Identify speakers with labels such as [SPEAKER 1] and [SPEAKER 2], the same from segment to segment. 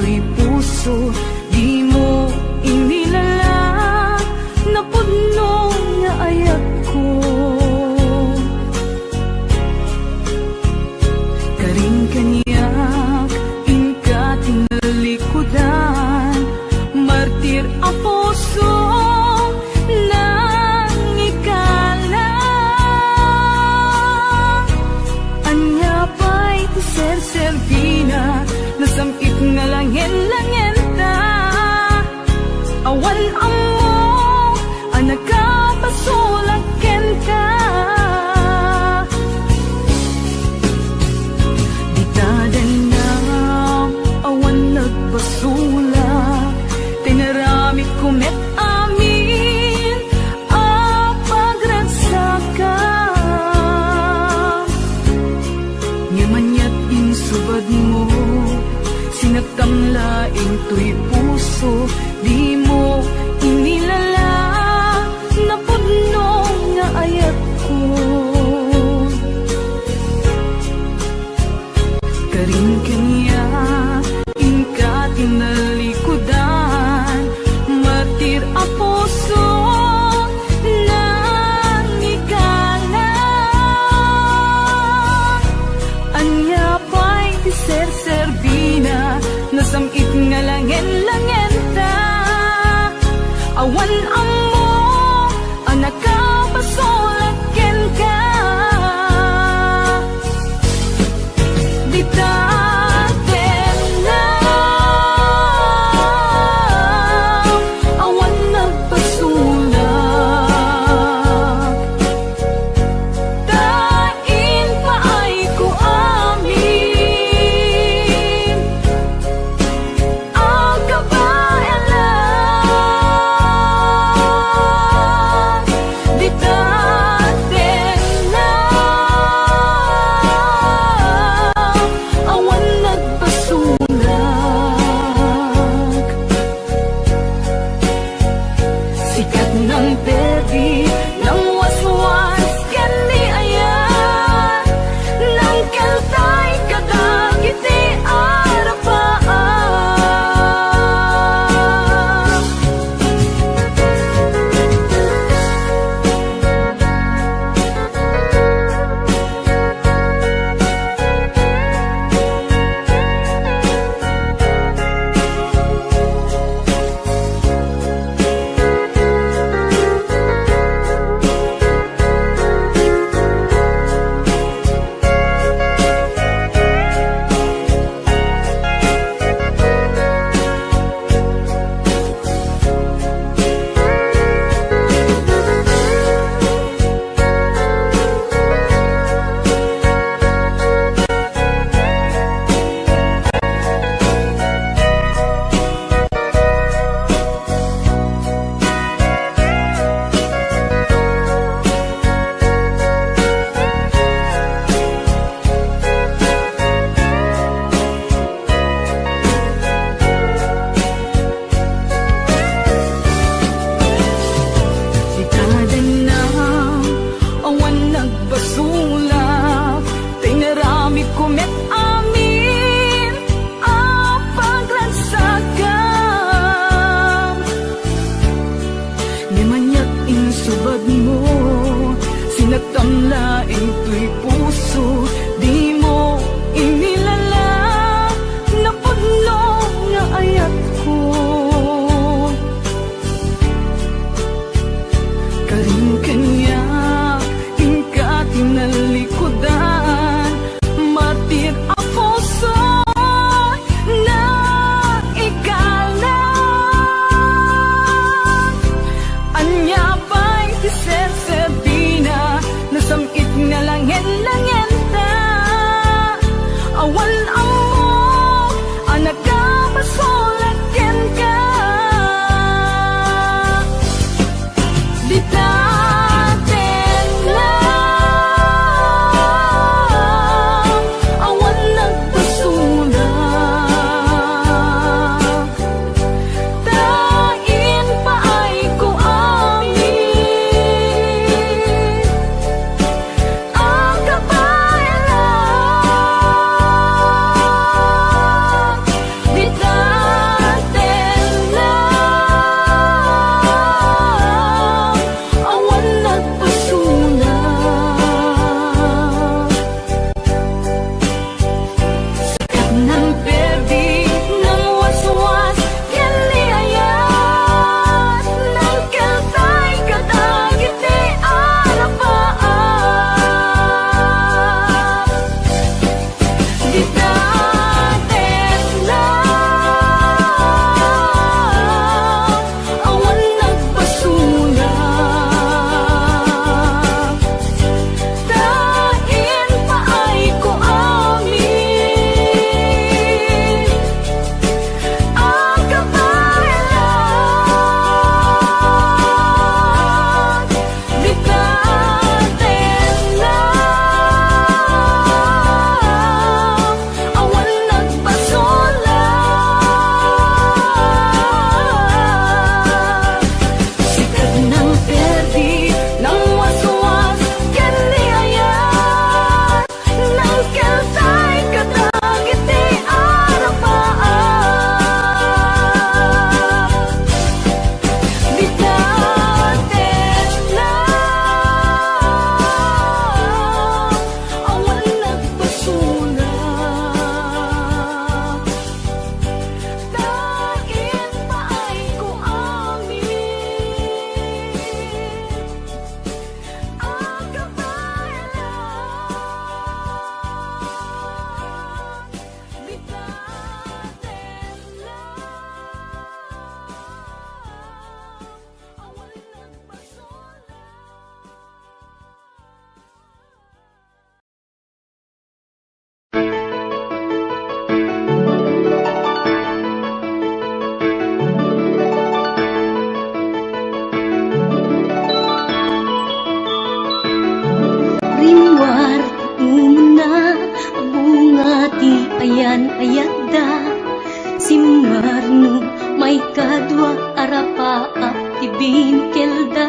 [SPEAKER 1] to'y puso, di mo inilala, napudno nga ayat ko. Karing kaniyak, inka tinalikudan, martir a puso nang ikala. Anya pa'y tiser-servina, nasamit nga langin-langin ta. Awan amo, anak ka pasulaken ka. Di tadan na, awan nagbasula, tinaramit kumet amin, pagragsaka. Nyamanyat insubad mo, sinagtang laing to'y puso, di mo inilala, napudno nga ayat ko. Karing kanya, inka tinalikudan, martir a puso nang ikala. Anya pa'y tiser-servina, nasamit nga langin-langin ta. Awan amo, anak ka pasulaken ka. Di taten na, awan nagpasulak. Tain pa ay ko amin, ang kabaelan. Di taten na, awan nagpasulak. Sikat ng baby, ng waswas kani ayan, ng kaltay kadagiti arapaan. Di tadan na, awan nagpasulak, tinaramit kumet amin, pagragsakam. Nyamanyat insubad mo, sinagtang laing to'y puso, di mo inilala, napudno nga ayat ko. Karing kanya, inka tinalikudan, martir a puso nang ikala. Anya pa'y tiser-servina, nasamit nga langin-langin ta.
[SPEAKER 2] Marno may kadwa arapaap ibinkelda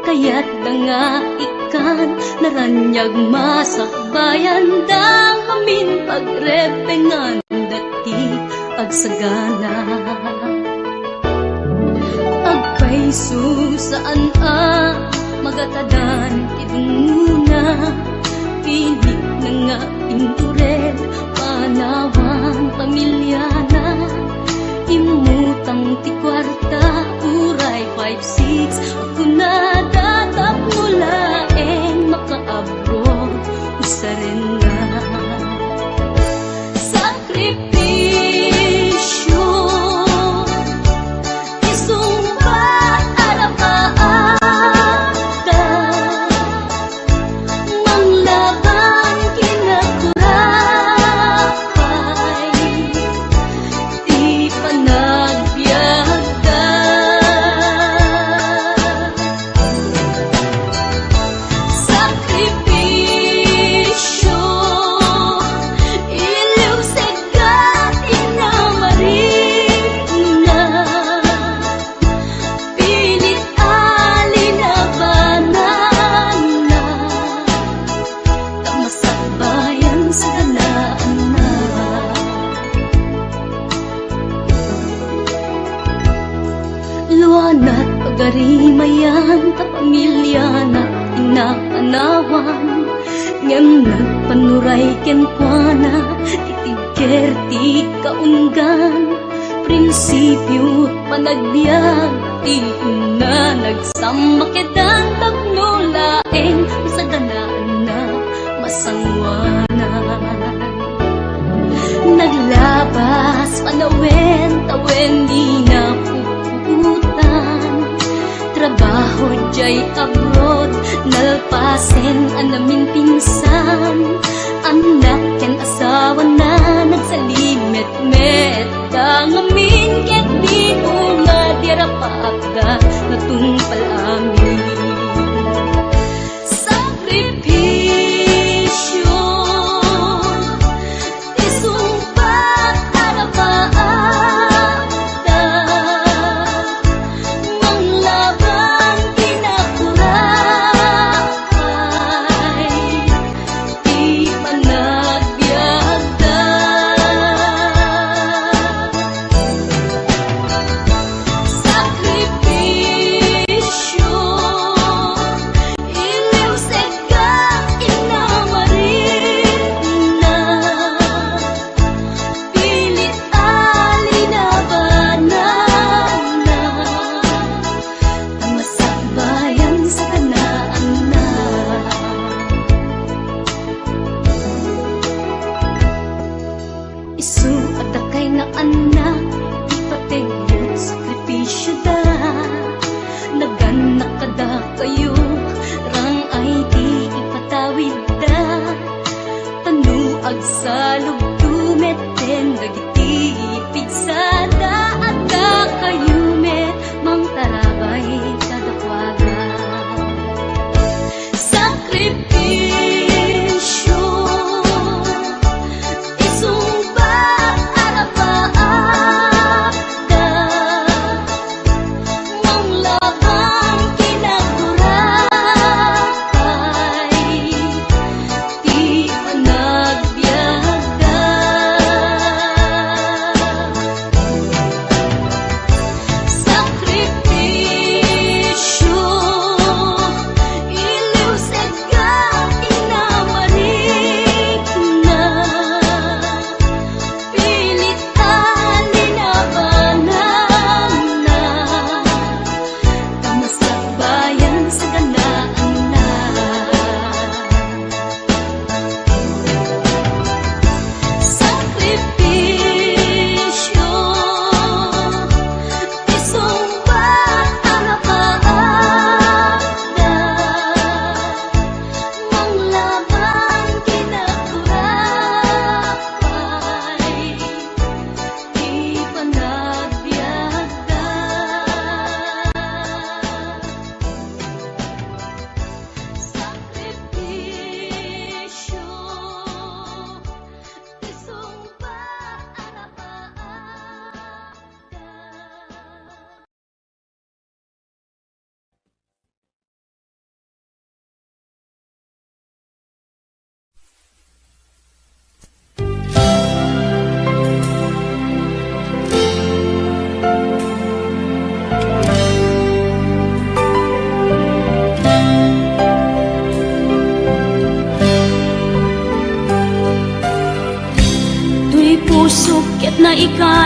[SPEAKER 2] kaya't nga ikan naranyag masakbayan da amin pagrepengan dati agsagana agpaiso saan magatadan idunguna pilit na nga indured panawang pamilyana imutang ti kwarta uray 5-6 ako na datap mulaeng makaabot usa rin nga sakripisyo isumbat arapaata manglaban kinakurapay di panagbiagda sakripisyo iliw segat inamarina pilit alinabanan na tamasakbayan sa ganaan na luanat pagarimayan ta pamilya na inapanawan ngem nagpanuray ken kuana titigker ti kaunggan prinsipyo panagbiag ti na nagsamakedan tagnulaeng sa ganaan na masangwanan naglabas panawen tawen di na puputan trabaho jay abroad nalpasen anamin pinsan anak ken asawa na nagsalimet-met dangamin ket di nga dirapagda natumpal amin sakripisyo isumpat arapaata manglaban kinakurapay di panagbiagda sakripisyo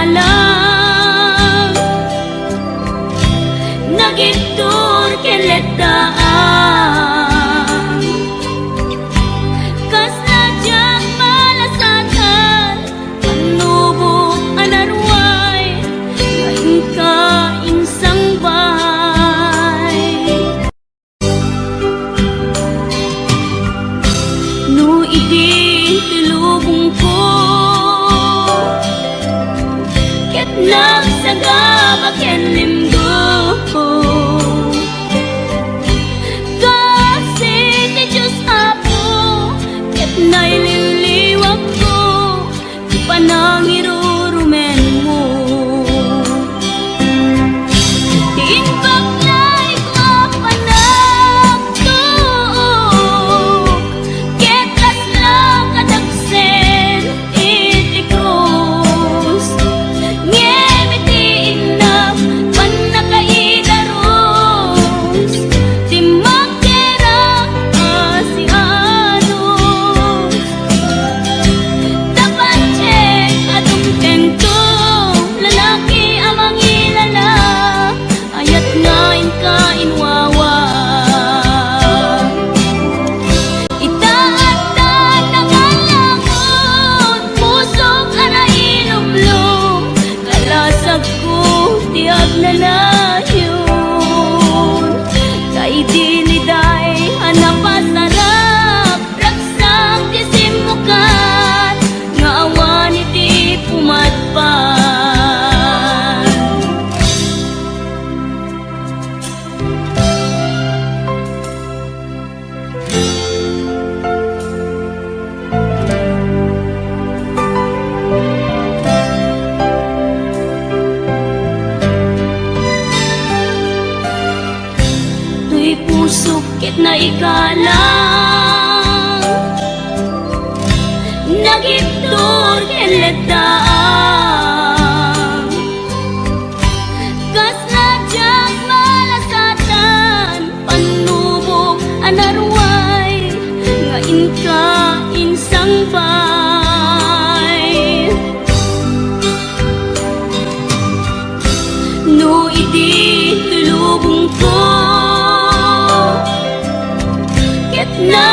[SPEAKER 2] igalang nagitur keletaan kas nadyang malasatan panubok anarway ngayon ka insang bahay no idi tilubong ko ket nagsagabak ken limgo kasi ti Diyos Apo ket naililiwag ko ti panangirurumen mo tiimbag lay ko panagtuok ket kasla kadagsen iti krus ngemi inap panakaidaros ti magderang asianos tapancek adung tengko lalaki amang ilala ayat ngain ka inwawa itaat nangalangon pusok ana ilumlum kalasag ko ti agnanayon kay diliday hanapasarap raksak ti simukan nga awan iti pumatpan tuy pusok ket na igalang nagitur keletaan kas nadyang malasatan panubok anarway ngayon ka insang bay no idi tulubong ko ket na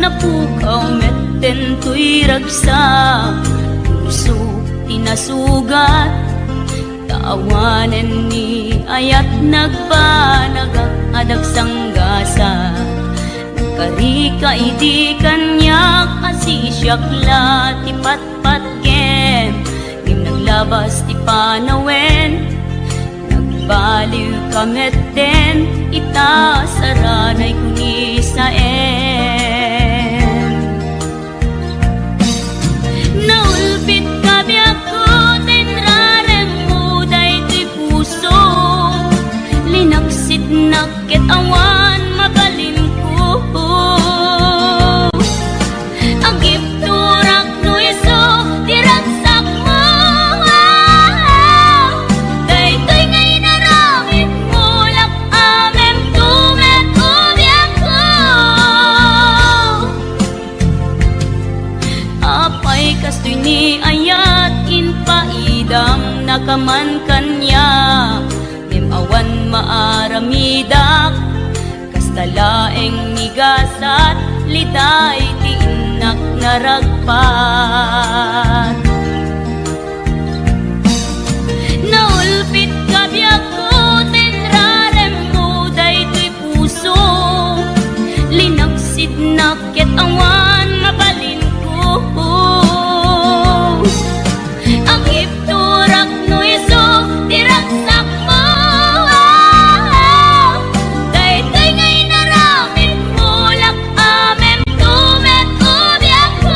[SPEAKER 2] napukaw metten tuy ragsak, puso tinasugat, taawanen ni ayat nagbanagak adagsang-gasa. Karika idi kanya kasi siyakla ti patpatken, ngim naglabas ti panawen, nagbaliw kametten, ita saranay kuni saen. Naulpit kabiyak ko tenrarem mo daytoy puso, linaksit nakit awan mabalin ko. Ang gipturak no iso diragsak mo, daytoy ngay naramit mo lak amem tumet ubiyak ko. Apay kastoy ni ayat inpaidam nakaman kanya, awan maaramidak, kastalaeng nigasat, litay ti inak naragpat. Naulpit kabiyak ko tenrarem mo daytoy puso, linaksid nakit awan mabalin ko. Ang ipturak no iso diragsak mo, daytoy ngay naramit mo lak amem tumet ubiyak ko.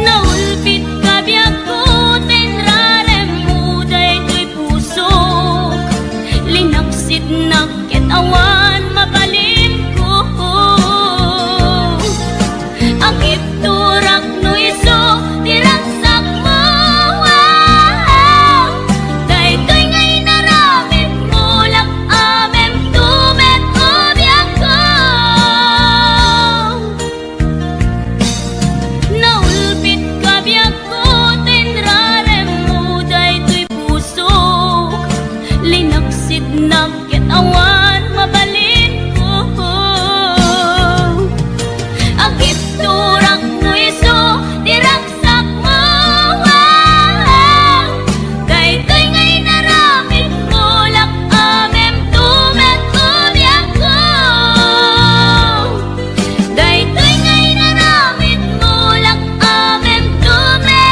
[SPEAKER 2] Naulpit kabiyak ko tenrarem mo daytoy puso, linaksid nakit awan mabalin ko. Ang ipturak no iso diragsak mo, daytoy ngay naramit mo lak amem tumet ubiyak ko. Naulpit kabiyak ko tenrarem mo daytoy puso, linaksid nakit awan mabalin ko. Ang ipturak no iso diragsak mo, daytoy ngay naramit mo lak amem tumet ubiyak ko. Daytoy ngay naramit mo lak amem tumet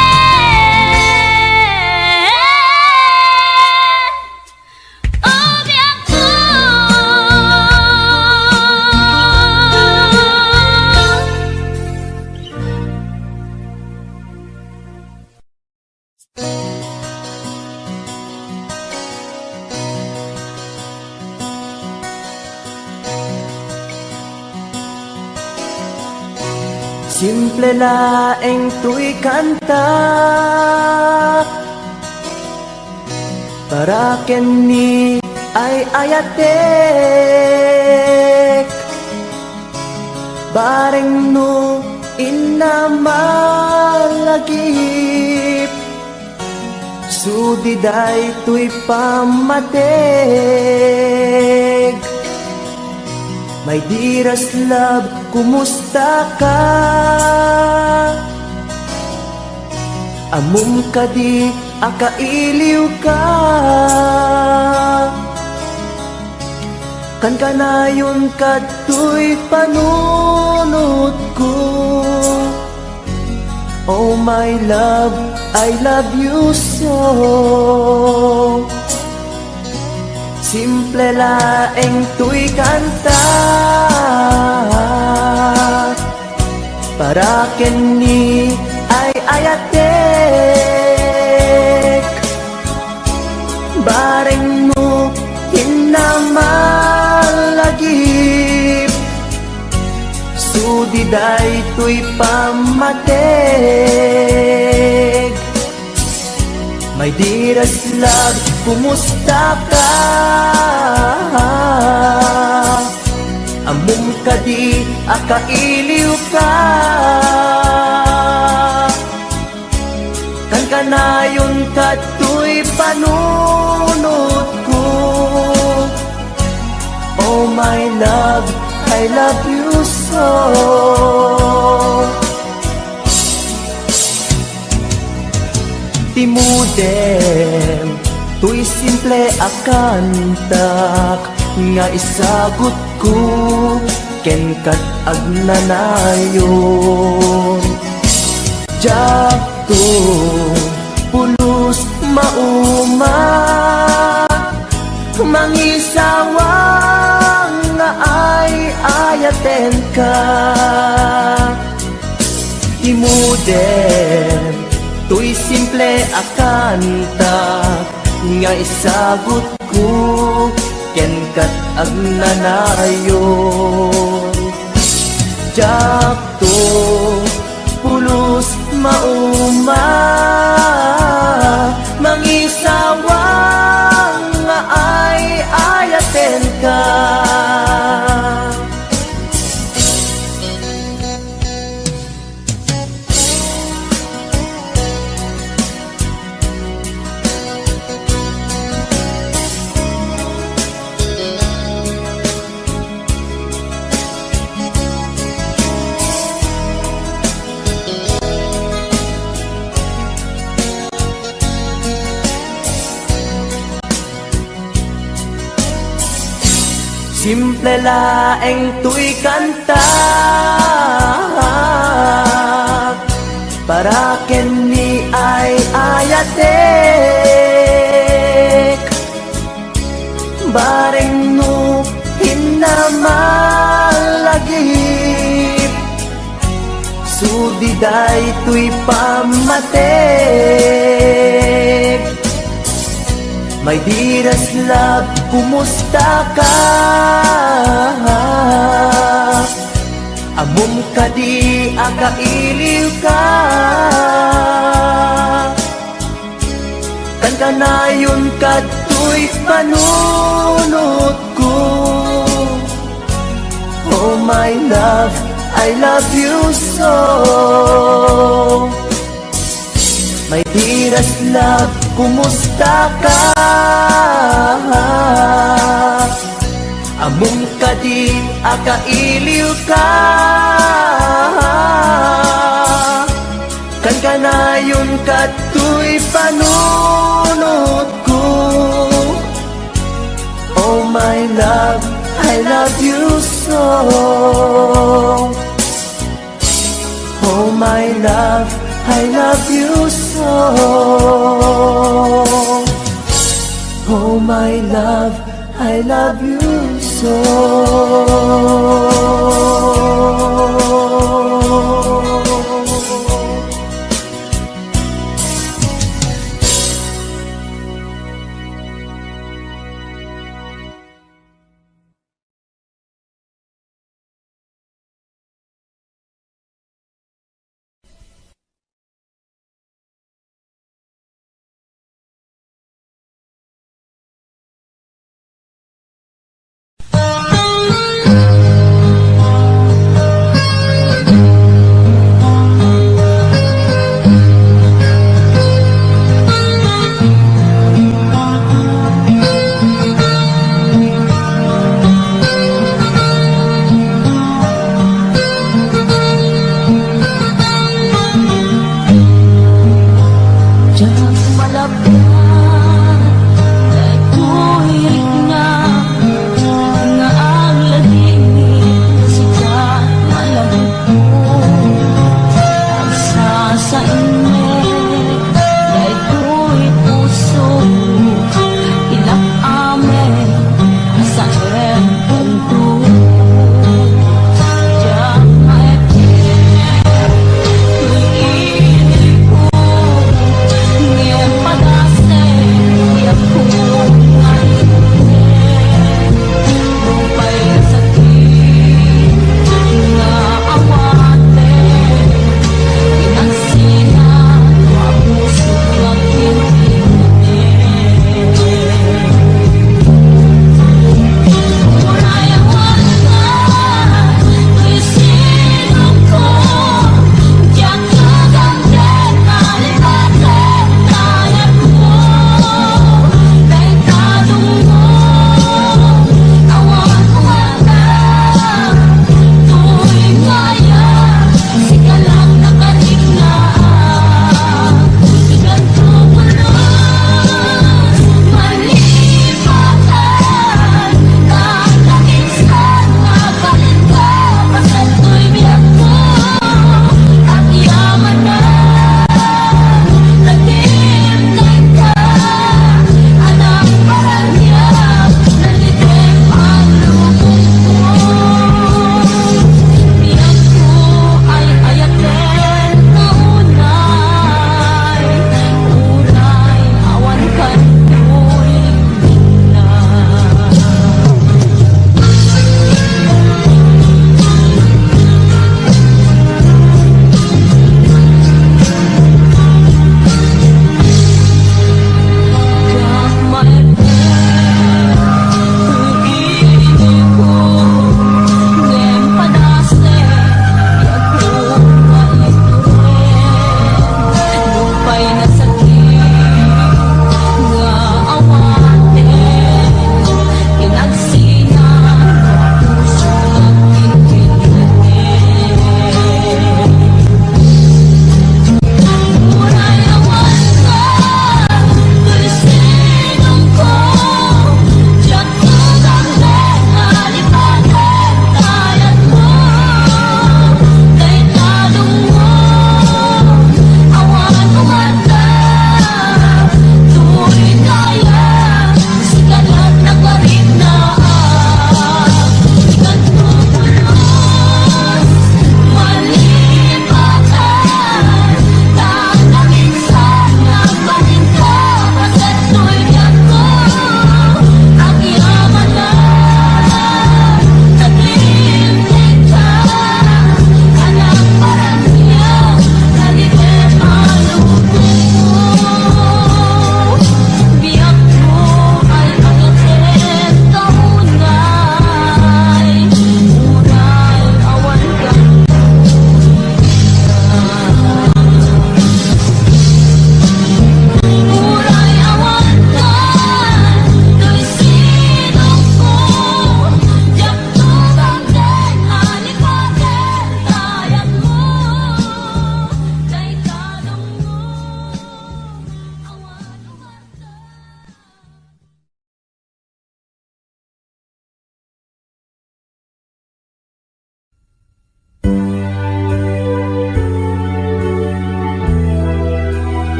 [SPEAKER 2] ubiyak ko.
[SPEAKER 3] Simple laeng tuy kanta, para ken ni ay ayatek, bareng no inamalagip, sudiday tuy pamateg. My dearest love, kumusta ka? Amum ka di akailiw ka, kan kanayon kadtoy panunot ko. Oh my love, I love you so. Simple laeng tuy kanta, para ken ni ay ayatek, bareng mo hinamalagip, sudiday tuy pamateg. My dearest love, kumusta ka? Amum ka di, akailiw ka. Kan kanayon ka tuy panunod ko. Oh my love, I love you so. Timudem, tuy simple akantak nga isagot ko ken kat agnanayon. Jakto pulos mauma mangisawang nga ay ayaten ka. Timudem, tuy simple akanta nga isagot ko ken kat agnanayon. Jakto pulos mauma mangisawang nga ay ayaten ka. Simple laeng tuy kanta para ken ni ay ayatek. Bareng no hinamalagip sudiday tuy pamatek. My dearest love, kumusta ka? Amum ka di, akailiw ka. Kan kanayon ka tuy panunod ko. Oh my love, I love you so. My dearest love, kumusta ka? Amum ka di, akailiw ka. Kan kanayon ka tuy panunod ko. Oh my love, I love you so. Oh my love, I love you so. Oh my love, I love you so.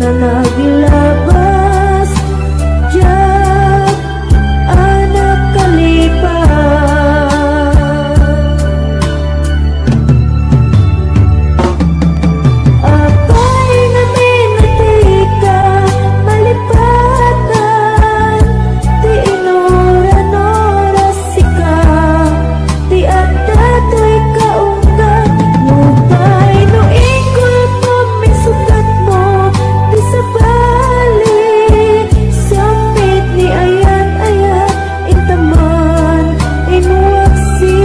[SPEAKER 4] na naglabas Diyan anak kalipas Apay nga minatika malipatan Ti inoran-oras sika Ti adato'y kaunggan Lupay no ingkol po misukat mo Di sa balik Sampit ni ayat-ayat Intaman inuwaksi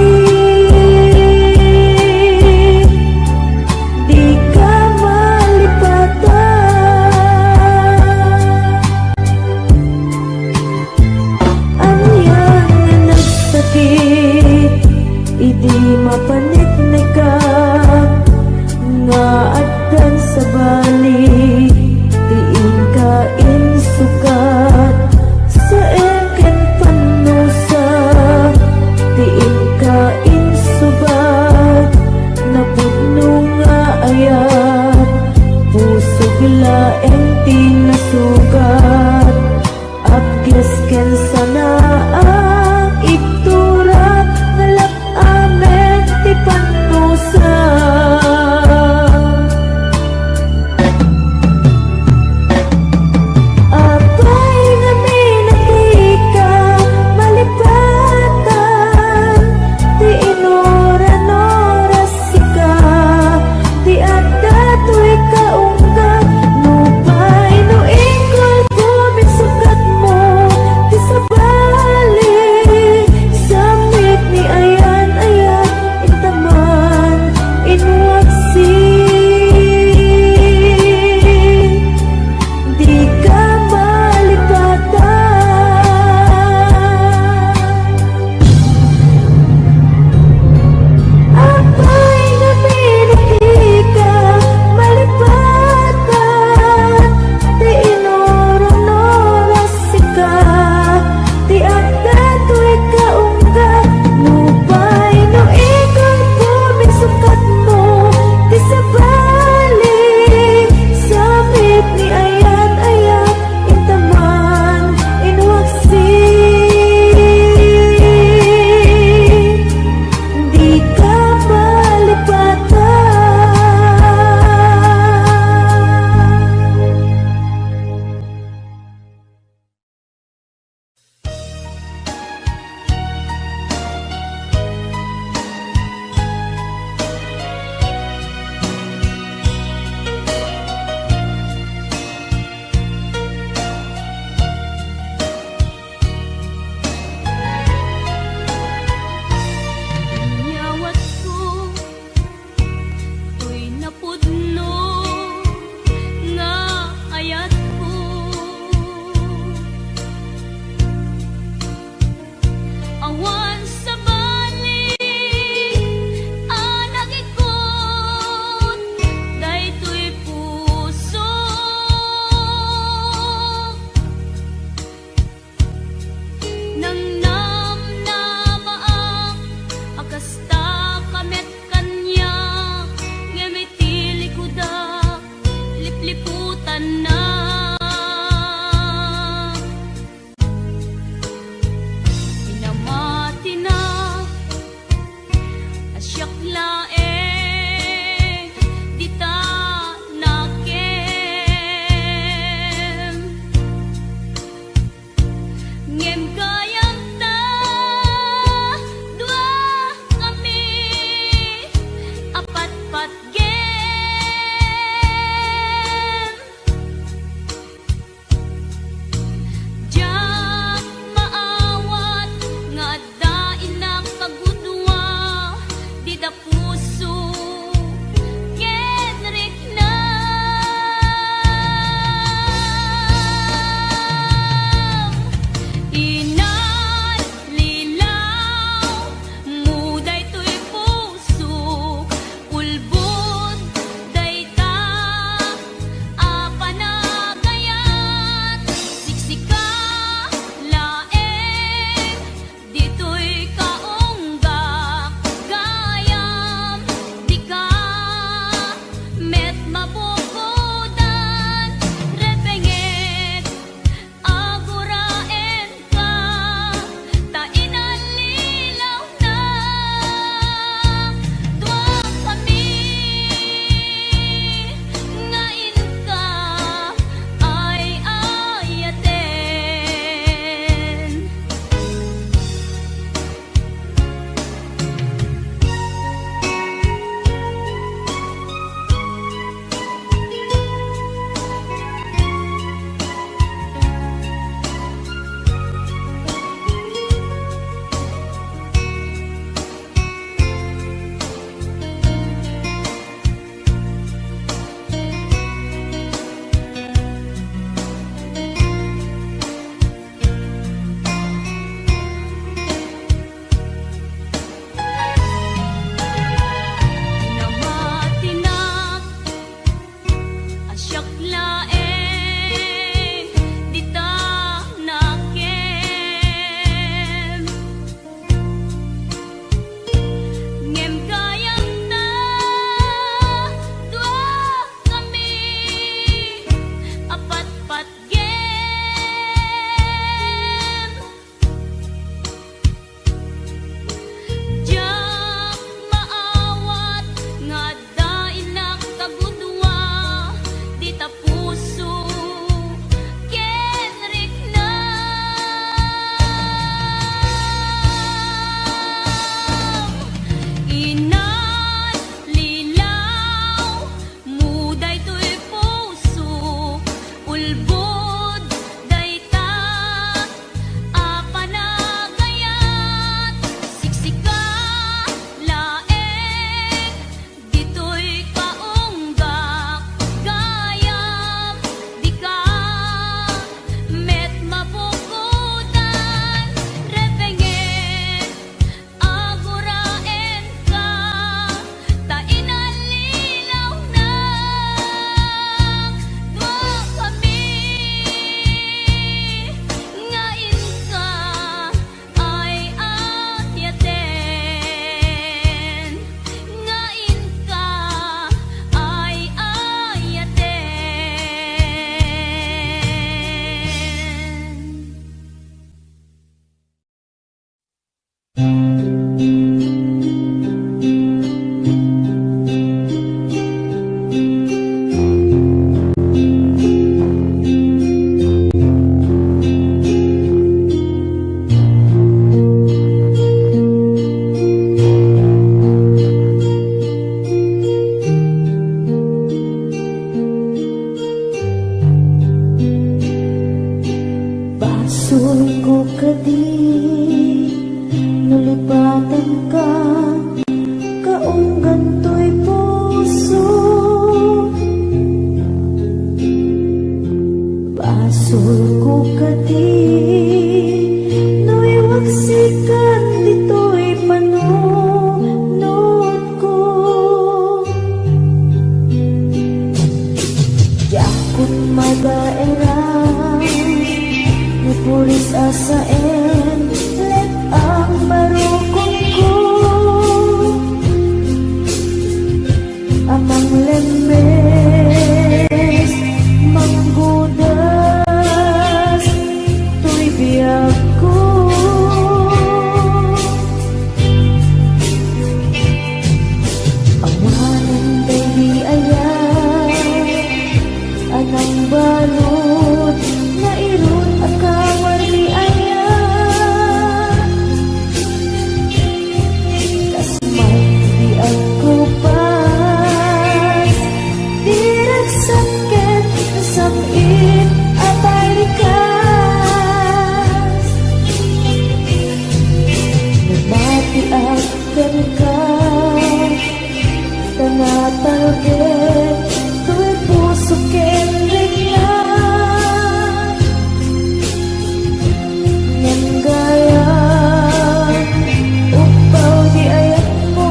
[SPEAKER 4] Di ka malipatan Anyang nga nagsakit Idi mapanit na ka Nga addan sa balik Tiin ka insukat Sa eken panusa Tiin ka insubat Napudno nga ayat Pusog laeng tinasugat Abges ken sana ang iktura Nalap amen ti panusa Apay nga minatika malipatan Ti inoran-oras sika Ti adato'y kaunggan Lupay no ingkol po misukat mo Ti sa balik Samit ni ayan-ayan Intaman inuwaksi Di ka malipatan Apay nga minatika malipatan Ti inoran-oras sika Ti adato'y kaunggan Lupay no ingkol po misukat mo Ti sa balik Samit ni ayat-ayat Intaman inuwaksi Di ka malipatan
[SPEAKER 2] Nyawat ko To'y napudno Nga ayat ko Awan sa balik Anak ikot Dayto'y puso Nang namnamaak Akasta kamet kanya Ngemitili ko da Lipliputan na Pinamati na Asyak laeng Di ta nakem Ngem gayam ta Dua kami Apat-pat gem
[SPEAKER 4] Sulko ka di No'y waksikan dito'y panunod ko Yakot magaerang Ni pulis asaen Let ang marukong ko Amang lemes Manggudas Tuy biyag ko Awanan baby ayan Anang balot Na irot akawar ni ayan Kasmay biyag ko pas Direk sakit Samit atay rikas Nagmati akan ka Tanatalgit Tuy puso kenrik na Ngan gaya Upaw di ayat mo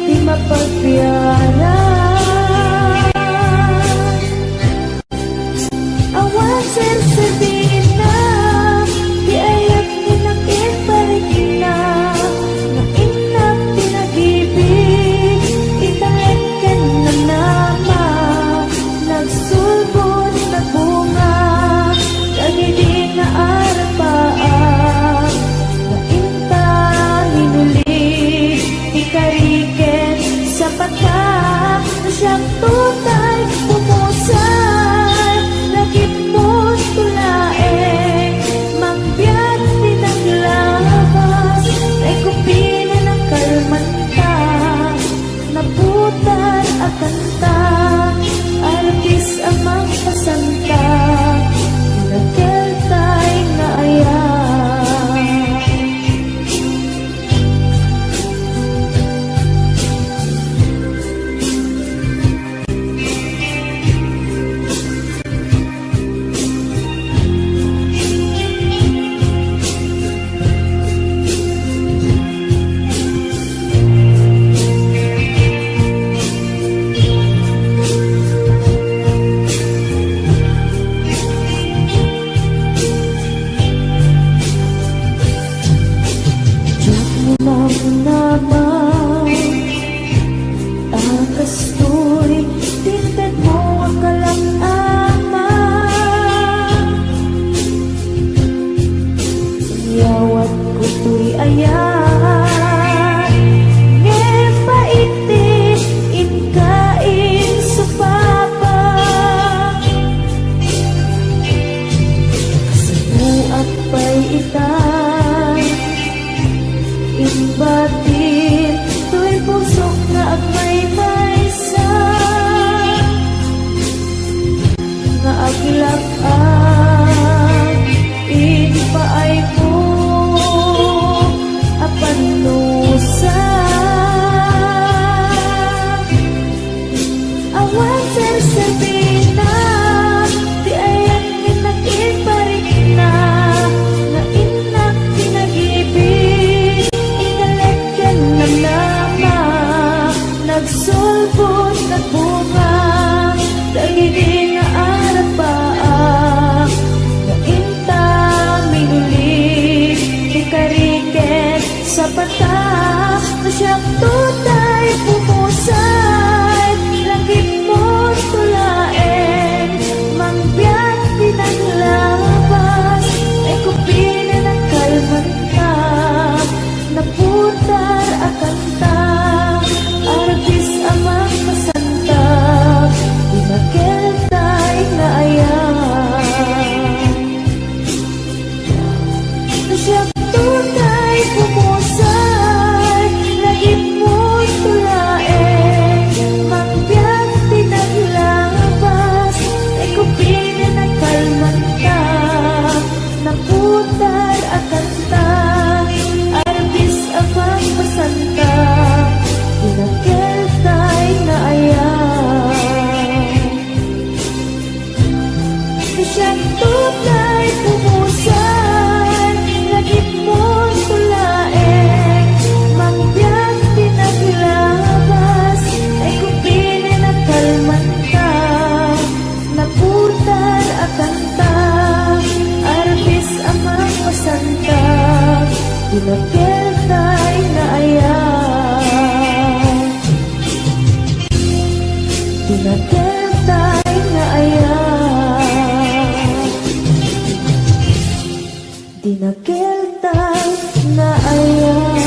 [SPEAKER 4] Di mapagbiyaran Awan sersedih na Di ayat ninakit balik na Na inang pinag-ibig Italagkan na nama Nagsulbon na bunga Lagi di na arapaan Na inta hinulig Ikariken sa pata Na siyang tutay pumusay Lagip mo tulaeng Mangbiyak pinaglabas Ay kupina ng kalmanta Naputan at kanta Artis ang magpasanta Nagkeltay na ayan naman Akastoy Tinted mo ang kalangama Yawat ko to'y ayan Ngepaiti Inkain sa papa Sinuat pa'y itan Imbatin Tuy pusok na agmay-maysa Nga aglak-an Inpaay mo Apanusa Awan sersabina Di ayan minakit parik na Na inak pinag-ibig Inalagyan ng nama Nagsulbon na bunga Dagiging arapaan siya tunay pumusan, lagip mo't tulain, mangbyang pinaglabas, ay kupinin at kalmanta, naputan at kanta, arbis amang masanta, dinakil tayo na ayan. Dinakil tayo na ayan. Dinakil tayo na ayan.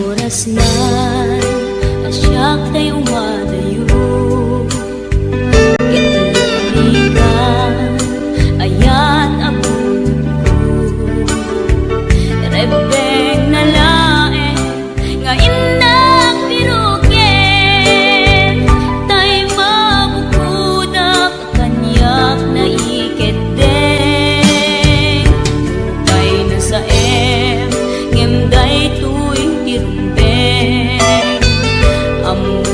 [SPEAKER 2] oras na asyak tayo umadayo. Itululikan ayat abong rebeng na lae nga inang pirukin tay mabukudak kanyak na iketdeng kay na sa ngemday tuwing tirumbeng amuk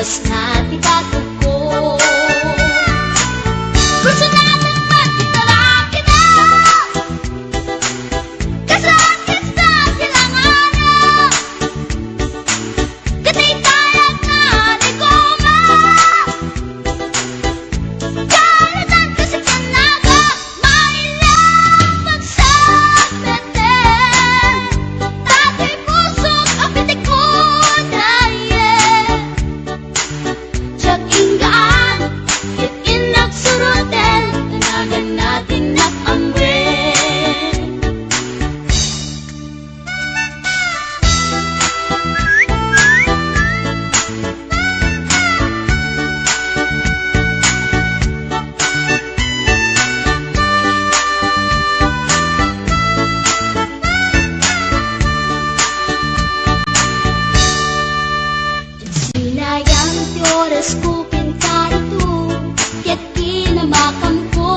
[SPEAKER 2] Mas natitagod ko. Gusto natin magkitalaki na kasakit sa silanganan. Katay tayo na di goma. Kalatan kasi kanaga mailang magsabeten. Tatay pusok ang pitik ko dahil Tiyak inggaan, yat inagsurutin, tanagan natin nakamben. Sinayang ti oras ko pinkarito, kaya't kinamakam ko.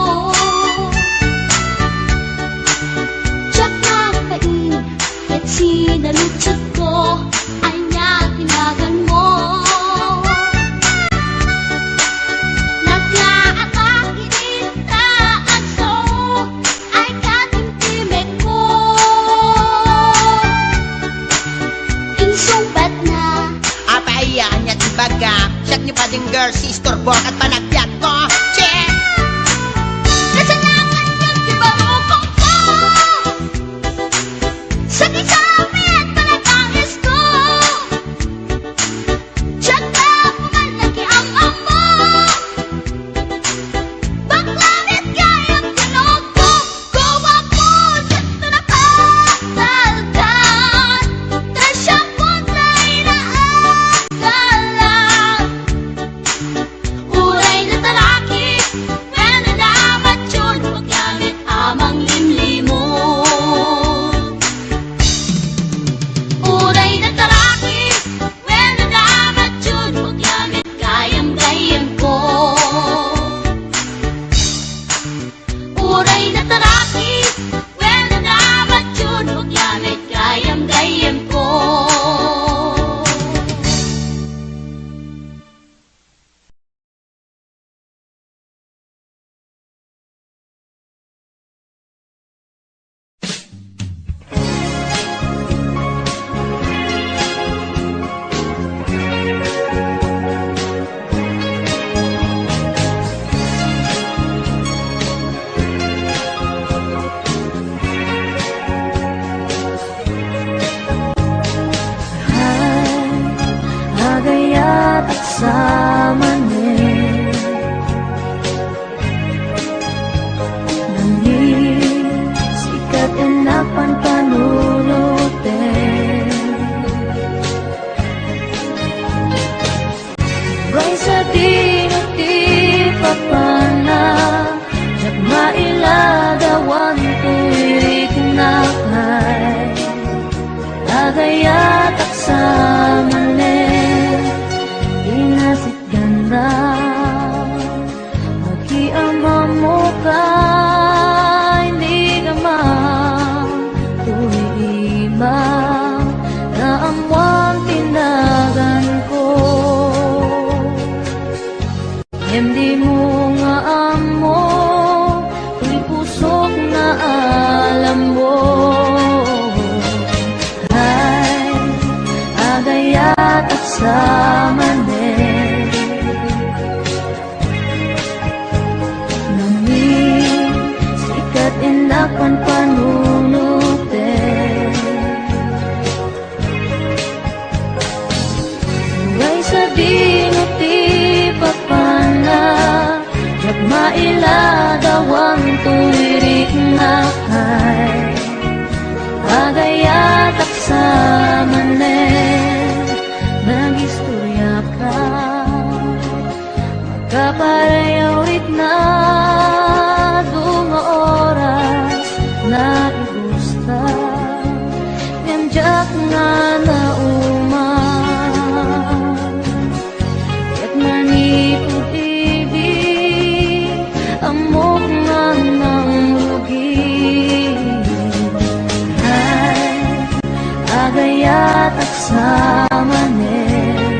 [SPEAKER 2] Tiyak nakapain, kaya't sinalutsot ko, ay niya tinagan mo. Naglaakak inita at so, ay katimtimik ko. Insumpat na
[SPEAKER 5] Apayaan niya tibaga, siyak niyo pa din girl, sister, bok at panagyak ko. Check!
[SPEAKER 2] Kasalanan yung tibarokong ko. Sakit sa amin, panatangis ko. Tiyak na pumalaki ang amo. Baklamit kayang tinog ko. Gawa ko sa pinapagdaldan. Tasya ko na inaagalan. Uray na talaki, when nalamat yun, paggamit amang limlimo. Uray na talaki, when nalamat yun, paggamit gayam-gayam ko. Uray na talaki, when nalamat yun, paggamit gayam-gayam ko.
[SPEAKER 4] Agayat at samanin Nangin sikat enapan panunutin Gay sa dinuti papana Jak mailadawan tuwik nakay Agayat at samanin Inasit ganda Magkiama mo ka Hindi naman Tuwi-ima Na amwang tinagan ko Hindi mo nga amo Tuwi pusok na alam mo Ay, agayat at samanin Nangin sikat inapan panunutin Ngay sa dinuti papana Jak mailadawan tuwirik nakay Agayat at samanin Nag-istorya ka Magkaparayawit na Dunga oras Na igusta Yanjak nga na uman Kat maniputibig Amok nga ng rugi Ay, agayat at samanin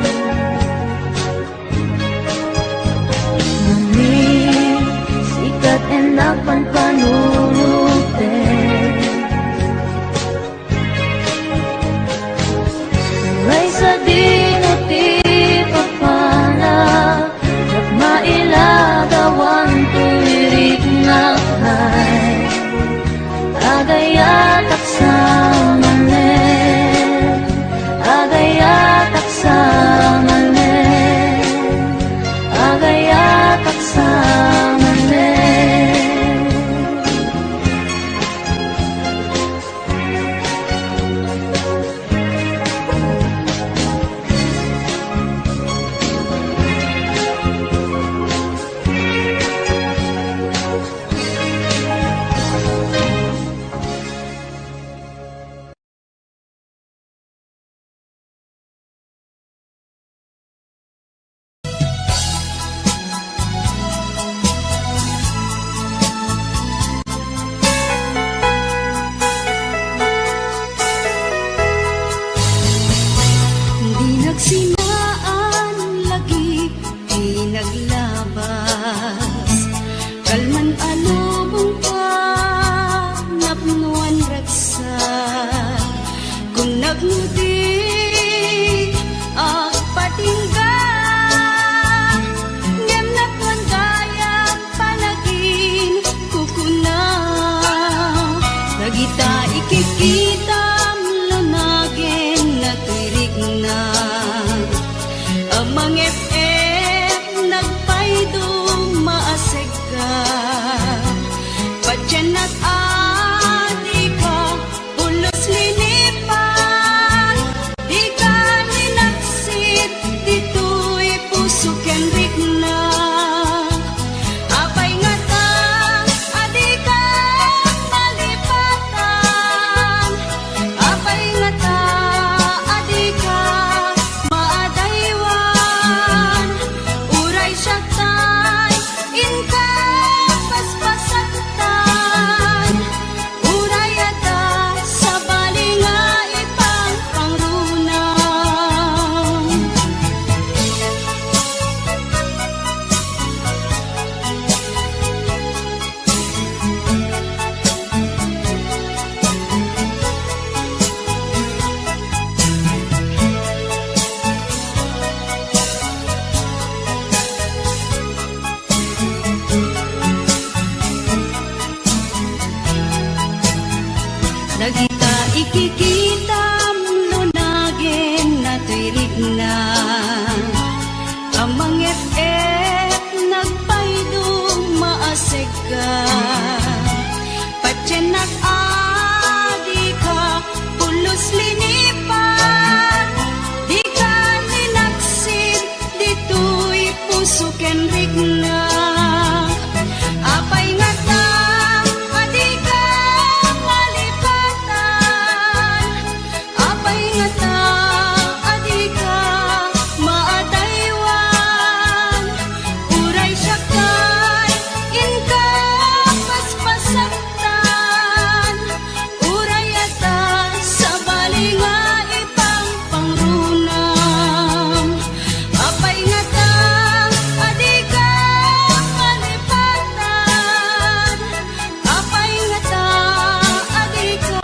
[SPEAKER 1] Nagsinaan lagi pinaglabas kalman alubong pa napnuan raksa kung nagngudi ang patingga ngem nakwan gayang panagin kukuna nagita ikikita lunagin na tirik na amang FF nagpaydong maaseg ka Patyan at adi ka ulos linipan di ka linaksit dito'y puso ken rikna apay nga ta adi ka malipatan apay nga ta adi ka maadaywan uray siya tay inka paspasaktan uray ata sa balinga ipang pangrunang Nagita ikikita lunagin na tirik na amang FF nagpaydong maaseg ka Patyan at adi ka pulos linipan di ka linaksid dito'y puso ken rikna apay nga ta adi ka malipatan apay nga ta adi ka maadaywan uray siya kay inka paspasaktan uray ata sa balinga ipang pangrunang apay nga ta adi ka malipatan apay nga ta adi ka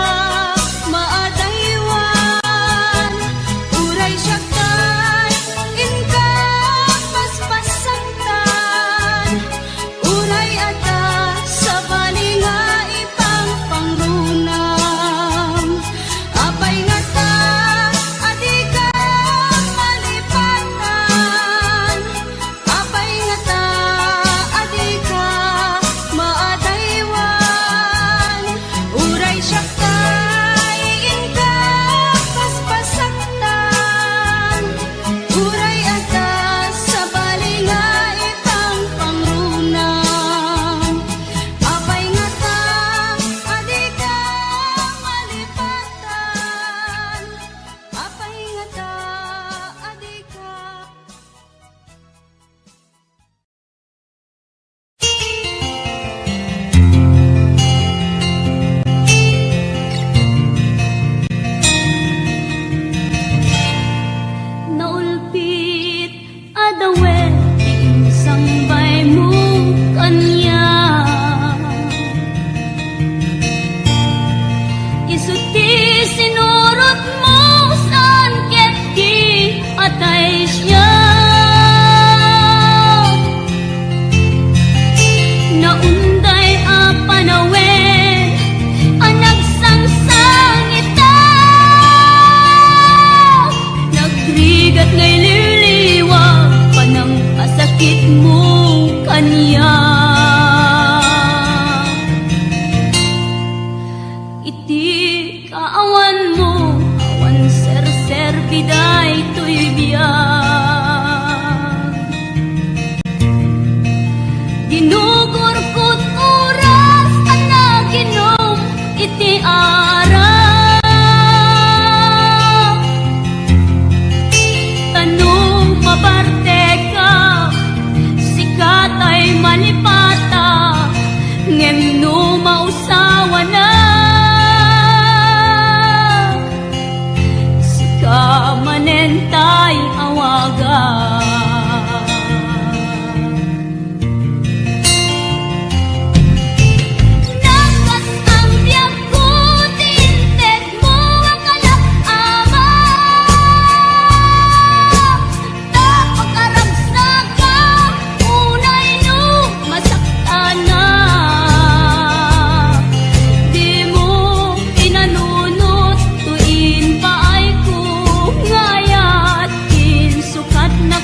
[SPEAKER 1] maadaywan uray siya kay inka paspasaktan uray ata sa balinga ipang pangrunang apay nga ta adi ka malipatan apay nga ta adi ka maadaywan uray siya kay inka paspasaktan uray ata sa balinga ipang pangrunang apay nga ta adi ka malipatan apay nga ta adi ka naulpit adawe isang bay mo kanya isuti sinurot mo saan ket di atay siya naunday a panawen ang nagsangsangita nagrigat ngay liliwa panang asakit mo kanya iti kaawan mo awan ser biday to'y biyag ginugurkot oras ang naginom iti araw tanong mabarte ka sikat ay malipata ngem no mausawa na sika manen tayo
[SPEAKER 2] ay awagan. Nakas ang biyag ko, tinted mo ang kalak-ama. Napakaragsak ka, unay no masaktan na. Di mo pinanunot, tuin pa ay kung ngayat, kinsukat na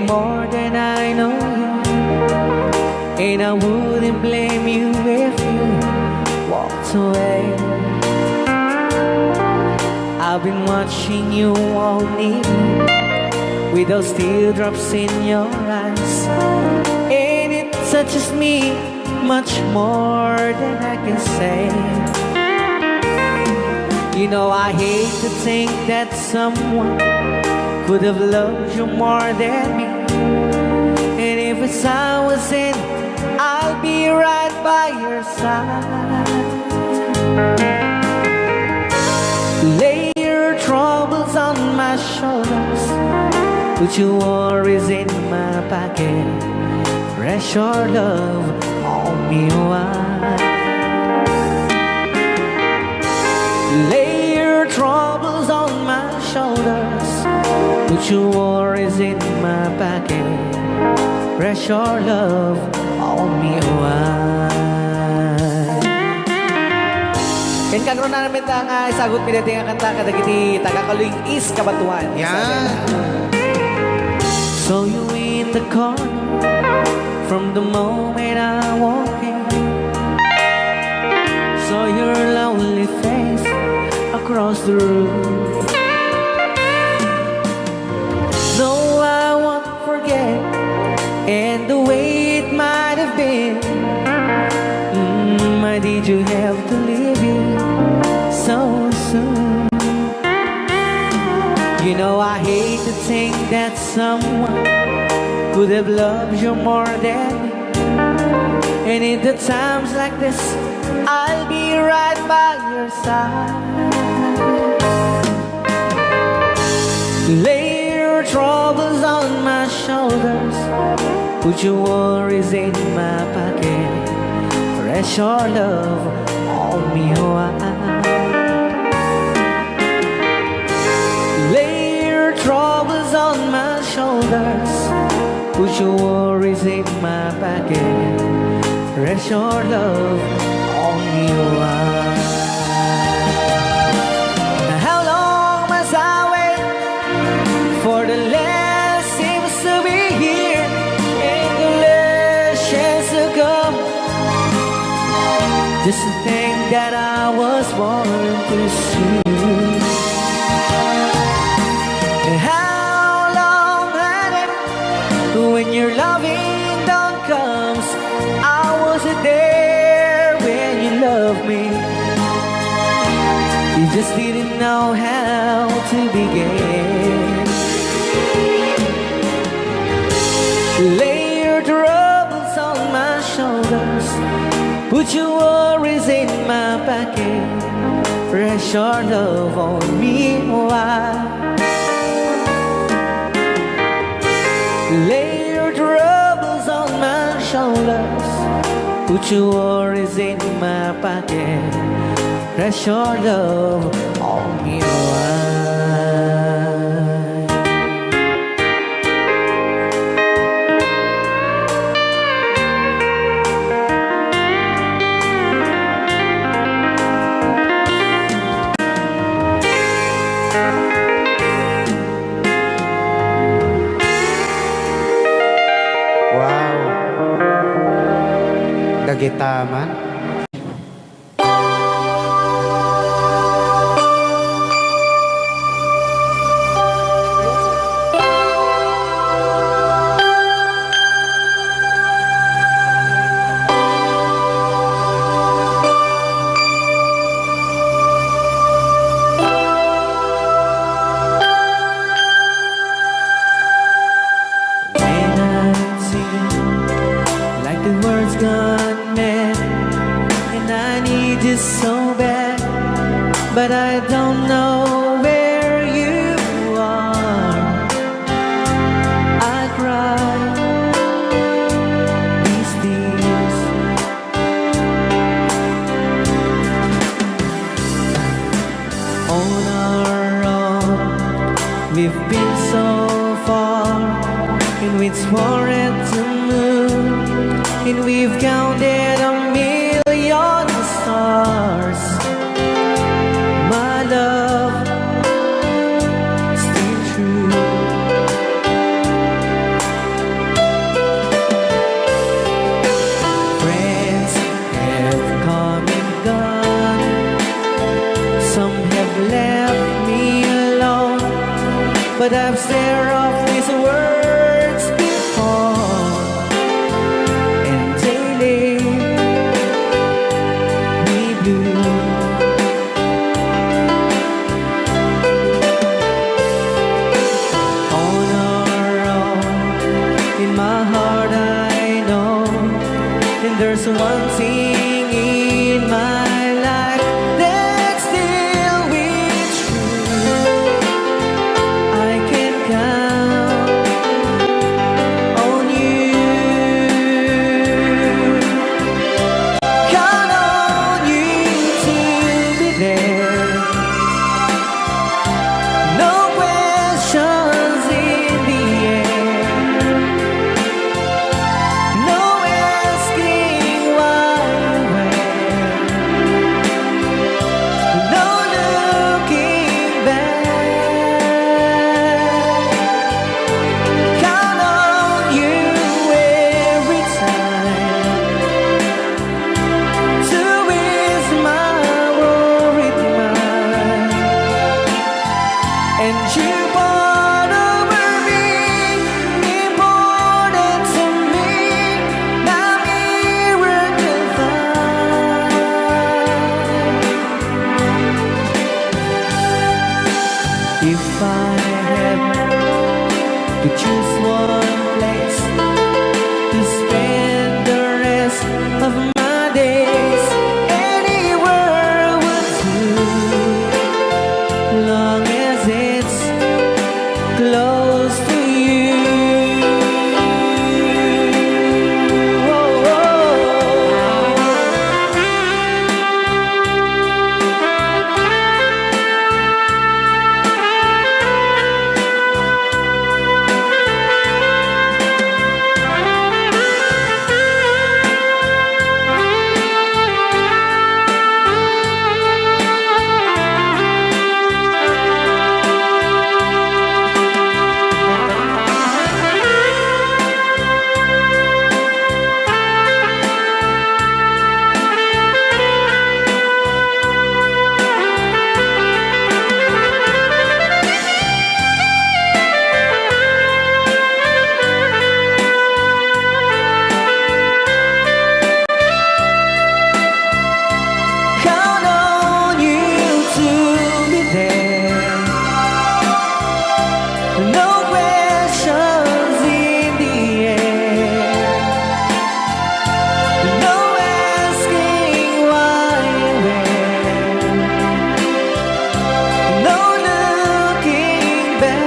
[SPEAKER 6] more than I know you, and I wouldn't blame you if you walked away. I've been watching you all evening with those teardrops in your eyes, and it touches me much more than I can say. You know, I hate to think that someone could have loved you more than me, and if it's I was in, I'll be right by your side. Lay your troubles on my shoulders, put your worries in my pocket, rest your love on me wide. Lay your troubles on my shoulders, put your worries in my pocket, rest your love on me wide. Ken kagro na namin ang isagot pinati nga kanta kadagiti taga-Kaluing East Kabatuan.
[SPEAKER 5] Yan.
[SPEAKER 6] So you in the corner from the moment I walk in, saw your lonely face across the room. Though I won't forget, and the way it might have been, why did you have to leave it so soon? You know, I hate to think that someone could have loved you more than me, and in the times like this, I'll be right by your side. Lay your troubles on my shoulders, put your worries in my pocket, rest your love on me wide. Lay your troubles on my shoulders, put your worries in my pocket, rest your love on me wide. How long must I wait for the last seems to be here and the last chance to come? Just to think that I was born to see. And how long had it when your loving dawn comes? I wasn't there when you loved me. You just didn't know how to begin. Lay your troubles on my shoulders, put your worries in my pocket, rest your love on me wide. Lay your troubles on my shoulders, put your worries in my pocket, rest your love on me wide.
[SPEAKER 7] Wow. Dagitaman.
[SPEAKER 6] When I sing like the words gone mad, and I need you so bad, but I don't know where you are. I cry these tears. On our own, we've been so far, and we've sworn to move, and we've counted a million stars. My love, still true. I've said of these words before, and daily we blue. On our own, in my heart I know, and there's one thing in my life that still be true. I can count on you. Count on you to be there. No questions in the air. No asking why, where. No looking back. Count on you every time to ease my worried mind. And you brought over me, important to me, my miracle find. If I have to choose one place to spend the rest of my days, anywhere would do, long as it's close to you. Oh, count on you to be there. No questions in the air. No asking why, where. No looking back.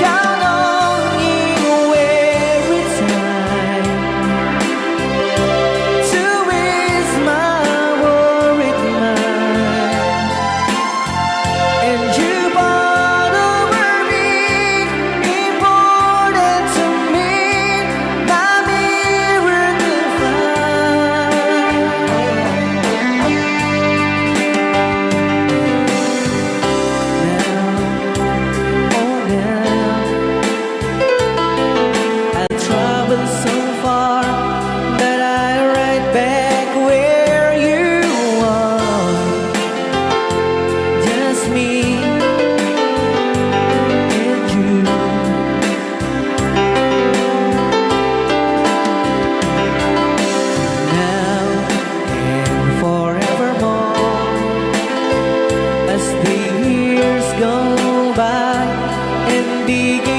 [SPEAKER 6] Count on you every time to ease my worried mind. And you brought over me, important to me, my miracle find. Now, oh now, I traveled so far that I right back where you are. Just me and you. Now and forevermore, as the years go by and begin